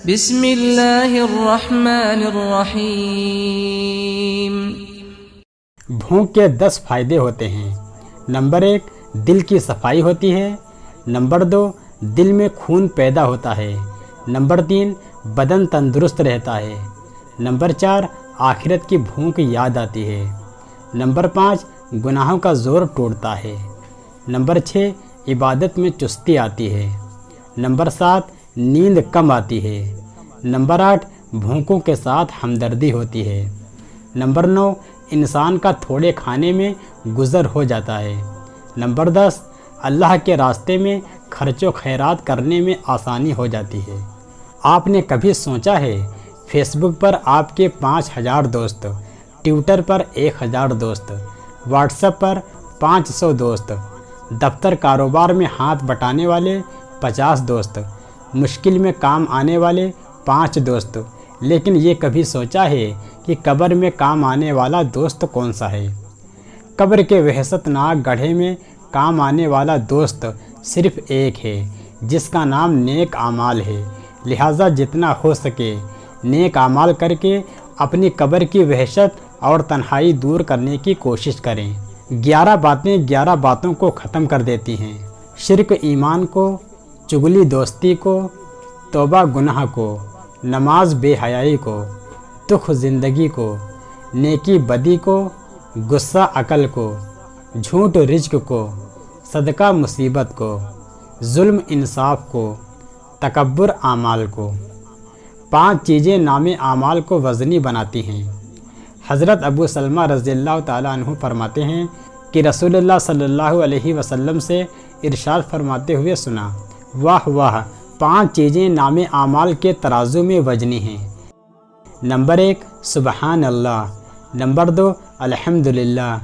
بسم اللہ الرحمن الرحیم۔ بھونک کے 10 فائدے ہوتے ہیں۔ نمبر 1، دل کی صفائی ہوتی ہے۔ نمبر 2، دل میں خون پیدا ہوتا ہے۔ نمبر 3، بدن تندرست رہتا ہے۔ نمبر 4، آخرت کی بھونک یاد آتی ہے۔ نمبر 5، گناہوں کا زور ٹوٹتا ہے۔ نمبر 6، عبادت میں چستی آتی ہے۔ نمبر 7، نیند کم آتی ہے۔ نمبر 8، بھوکوں کے ساتھ ہمدردی ہوتی ہے۔ نمبر 9، انسان کا تھوڑے کھانے میں گزر ہو جاتا ہے۔ نمبر 10، اللہ کے راستے میں خرچ و خیرات کرنے میں آسانی ہو جاتی ہے۔ آپ نے کبھی سوچا ہے فیس بک پر آپ کے 5000 دوست، ٹویٹر پر 1000 دوست، واٹس ایپ پر 500 دوست، دفتر کاروبار میں ہاتھ بٹانے والے 50 دوست، مشکل میں کام آنے والے 5 دوست، لیکن یہ کبھی سوچا ہے کہ قبر میں کام آنے والا دوست کون سا ہے؟ قبر کے وحشت ناک گڑھے میں کام آنے والا دوست صرف ایک ہے، جس کا نام نیک اعمال ہے۔ لہٰذا جتنا ہو سکے نیک اعمال کر کے اپنی قبر کی وحشت اور تنہائی دور کرنے کی کوشش کریں۔ 11 باتیں 11 باتوں کو ختم کر دیتی ہیں: شرک ایمان کو، چگلی دوستی کو، توبہ گناہ کو، نماز بے حیائی کو، دکھ زندگی کو، نیکی بدی کو، غصہ عقل کو، جھوٹ رزق کو، صدقہ مصیبت کو، ظلم انصاف کو، تکبر اعمال کو۔ 5 چیزیں نام اعمال کو وزنی بناتی ہیں۔ حضرت ابو سلمہ رضی اللہ تعالیٰ عنہ فرماتے ہیں کہ رسول اللہ صلی اللہ علیہ وسلم سے ارشاد فرماتے ہوئے سنا، واہ واہ، 5 چیزیں نام اعمال کے ترازو میں وزنی ہیں۔ نمبر 1، سبحان اللہ۔ نمبر 2، الحمدللہ۔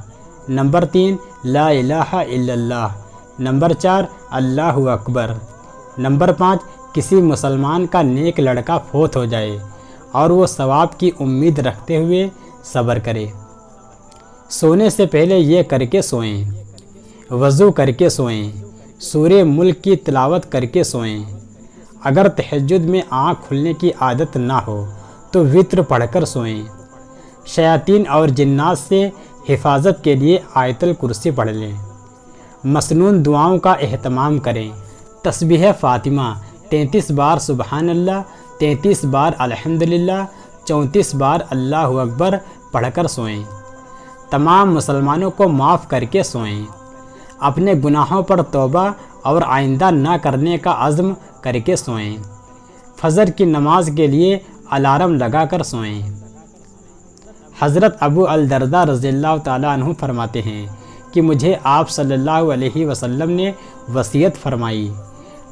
نمبر 3، لا الہ الا اللہ۔ نمبر 4، اللہ اکبر۔ نمبر 5، کسی مسلمان کا نیک لڑکا فوت ہو جائے اور وہ ثواب کی امید رکھتے ہوئے صبر کرے۔ سونے سے پہلے یہ کر کے سوئیں، وضو کر کے سوئیں، سورہ ملک کی تلاوت کر کے سوئیں۔ اگر تہجد میں آنکھ کھلنے کی عادت نہ ہو تو وتر پڑھ کر سوئیں۔ شیاطین اور جنات سے حفاظت کے لیے آیت الکرسی پڑھ لیں۔ مسنون دعاؤں کا اہتمام کریں۔ تسبیح فاطمہ 33 بار سبحان اللہ، 33 بار الحمدللہ، 34 بار اللہ اکبر پڑھ کر سوئیں۔ تمام مسلمانوں کو معاف کر کے سوئیں۔ اپنے گناہوں پر توبہ اور آئندہ نہ کرنے کا عزم کر کے سوئیں۔ فجر کی نماز کے لیے الارم لگا کر سوئیں۔ حضرت ابو الدرداء رضی اللہ تعالیٰ عنہ فرماتے ہیں کہ مجھے آپ صلی اللہ علیہ وسلم نے وصیت فرمائی،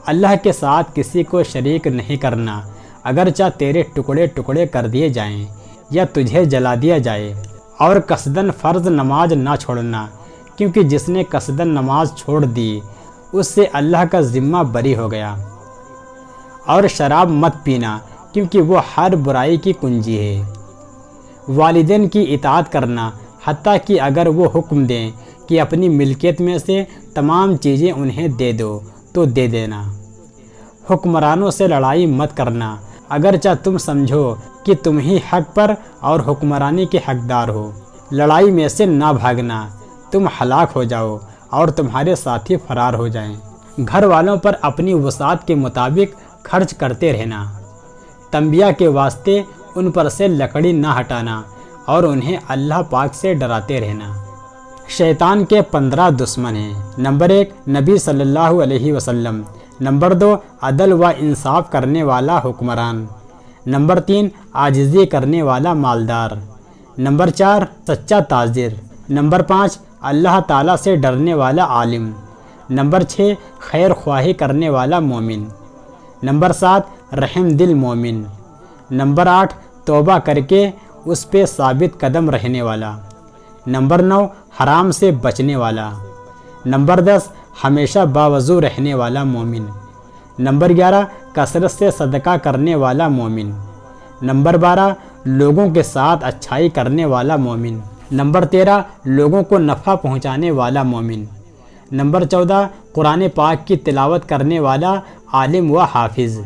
اللہ کے ساتھ کسی کو شریک نہیں کرنا، اگرچہ تیرے ٹکڑے ٹکڑے کر دیے جائیں یا تجھے جلا دیا جائے، اور قصداً فرض نماز نہ چھوڑنا، کیونکہ جس نے قصداً نماز چھوڑ دی اس سے اللہ کا ذمہ بری ہو گیا۔ اور شراب مت پینا، کیونکہ وہ ہر برائی کی کنجی ہے۔ والدین کی اطاعت کرنا، حتیٰ کہ اگر وہ حکم دیں کہ اپنی ملکیت میں سے تمام چیزیں انہیں دے دو تو دے دینا۔ حکمرانوں سے لڑائی مت کرنا، اگرچہ تم سمجھو کہ تم ہی حق پر اور حکمرانی کے حقدار ہو۔ لڑائی میں سے نہ بھاگنا، تم ہلاک ہو جاؤ اور تمہارے ساتھی فرار ہو جائیں۔ گھر والوں پر اپنی وسعت کے مطابق خرچ کرتے رہنا۔ تنبیہ کے واسطے ان پر سے لکڑی نہ ہٹانا اور انہیں اللہ پاک سے ڈراتے رہنا۔ شیطان کے 15 دشمن ہیں۔ نمبر 1، نبی صلی اللہ علیہ وسلم۔ نمبر 2، عدل و انصاف کرنے والا حکمران۔ نمبر 3، عاجزی کرنے والا مالدار۔ نمبر 4، سچا تاجر۔ نمبر 5، اللہ تعالیٰ سے ڈرنے والا عالم۔ نمبر 6، خیر خواہی کرنے والا مومن۔ نمبر 7، رحم دل مومن۔ نمبر 8، توبہ کر کے اس پہ ثابت قدم رہنے والا۔ نمبر 9، حرام سے بچنے والا۔ نمبر 10، ہمیشہ باوضو رہنے والا مومن۔ نمبر 11، کثرت سے صدقہ کرنے والا مومن۔ نمبر 12، لوگوں کے ساتھ اچھائی کرنے والا مومن۔ نمبر 13، لوگوں کو نفع پہنچانے والا مومن۔ نمبر 14، قرآن پاک کی تلاوت کرنے والا عالم و حافظ۔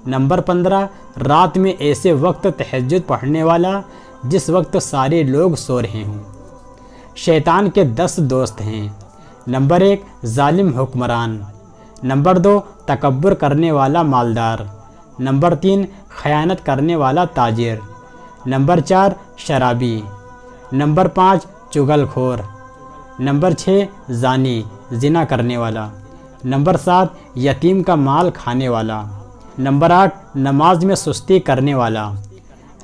نمبر 15 رات میں ایسے وقت تہجد پڑھنے والا جس وقت سارے لوگ سو رہے ہوں۔ شیطان کے 10 دوست ہیں۔ نمبر 1 ظالم حکمران، نمبر 2 تکبر کرنے والا مالدار، نمبر 3 خیانت کرنے والا تاجر، نمبر 4 شرابی، نمبر 5 چغل خور، نمبر 6 زانی زنا کرنے والا، نمبر 7 یتیم کا مال کھانے والا، نمبر 8 نماز میں سستی کرنے والا،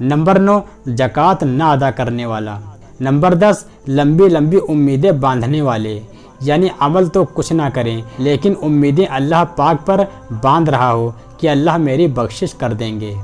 نمبر 9 زکوٰۃ نہ ادا کرنے والا، نمبر 10 لمبی لمبی امیدیں باندھنے والے، یعنی عمل تو کچھ نہ کریں لیکن امیدیں اللہ پاک پر باندھ رہا ہو کہ اللہ میری بخشش کر دیں گے۔